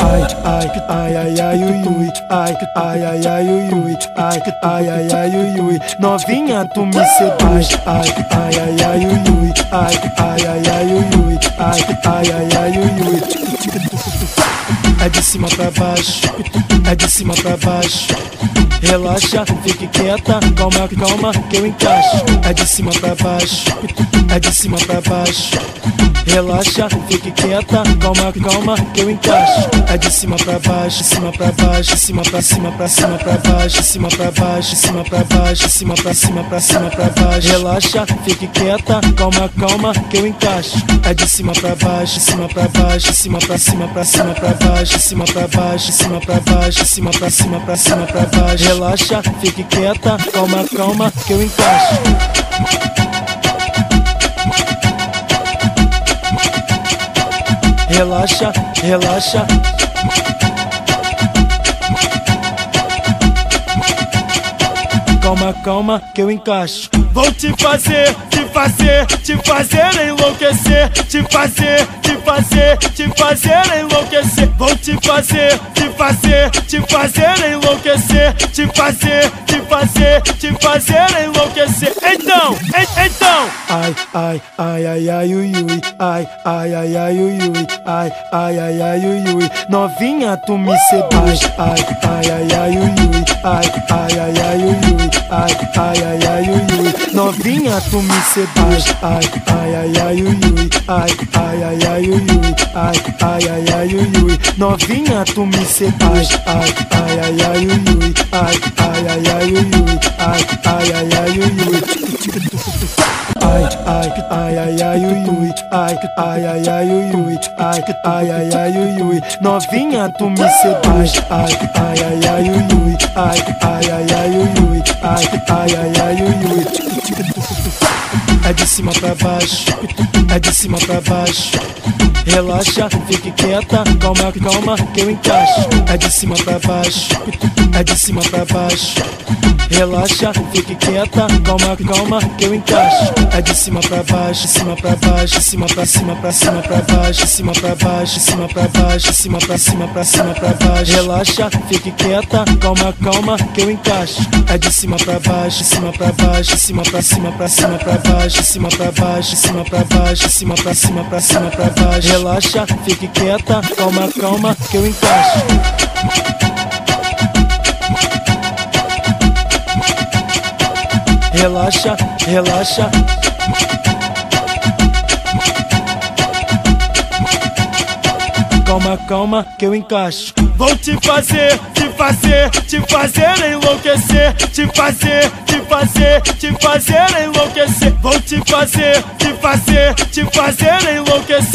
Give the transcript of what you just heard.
Ai, ai, ai, ai, ai, ui, ui. Ai, ai, ai, ai, ui, ui. Ai, ai, ai, ai, ui, ui. Novinha, tu me seduz. Ai, ai, ai, ai, ui, ui. Ai, ai, ai, ai, ui, ui. Ai, ai, ai, ai, ui, ui. É de cima pra baixo, é de cima pra baixo. Relaxa, fique quieta, calma, calma, que eu encaixo. É de cima pra baixo, é de cima pra baixo. Relaxa, fique quieta, calma, calma, que eu encaixo. É de cima pra baixo, cima pra baixo, cima pra cima, pra cima pra baixo, cima pra baixo, cima pra baixo, cima pra cima, pra cima pra baixo. Relaxa, fique quieta, calma, calma, que eu encaixo. É de cima pra baixo, cima pra baixo, cima pra cima, pra cima pra baixo, cima pra baixo, cima pra baixo, cima pra cima, pra cima pra baixo. Relaxa, fique quieta, calma, calma, que eu encaixo. Relaxa, relaxa. Calma, calma, que eu encaixo. Vou te fazer, te fazer, te fazer enlouquecer. Te fazer, te fazer, te fazer enlouquecer. Vou te fazer, te fazer, te fazer enlouquecer. Te fazer, te fazer, te fazer enlouquecer. Então, então. Ai, ai, ai, ai, ai, ui, ui. Ai, ai, ai, ai, ui, ui. Ai, ai, ai, ai, ui, ui. Novinha, tu me seduz. Ai, ai, ai, ai, ui, ui. Ai, ai, ai, ai, ui, ui. Ai, ai, ai, ai, ui, ui. Novinha, tu me seduz. Ai, ai, ai, ai, ui, ui. Ai, ai, ai, ai, ui, ui. Ai, ai, ai, ai, ui, ui. Novinha, tu me seduz. Ai, ai, ai, ai, ui, ui. Ai, ai, ai, ai, ui, ui. Ai, ai, ai, ai, ui, ui. Ai, ai, ai, ai, ai, ui, ui. Ai, ai, ai, ai, ui, ui. Ai, ai, ai, ai, ui, ui. Novinha, tu me seduz. Ai, ai, ai, ai, ui, ui. Ai, ai, ai, ai, ui, ui. Ai, ai, ai, ai, ui, ui. É de cima pra baixo, é de cima pra baixo. Relaxa, fique quieta, calma, calma, que eu encaixo. É de cima pra baixo, é de cima pra baixo. Relaxa, fique quieta, calma, calma, que eu encaixo. É de cima pra baixo, cima pra baixo, cima pra cima, pra cima pra baixo, cima pra baixo, cima pra baixo, cima pra cima, pra cima pra baixo. Relaxa, fique quieta, calma, calma, que eu encaixo. É de cima pra baixo, cima pra baixo, cima pra cima, pra cima pra baixo, cima pra baixo, cima pra baixo, cima pra cima, pra cima pra baixo. Relaxa, fique quieta, calma, calma, que eu encaixo. Relaxa, relaxa. Calma, calma, que eu encaixo. Vou te fazer, te fazer, te fazer enlouquecer. Te fazer, te fazer, te fazer enlouquecer. Vou te fazer, te fazer, te fazer enlouquecer.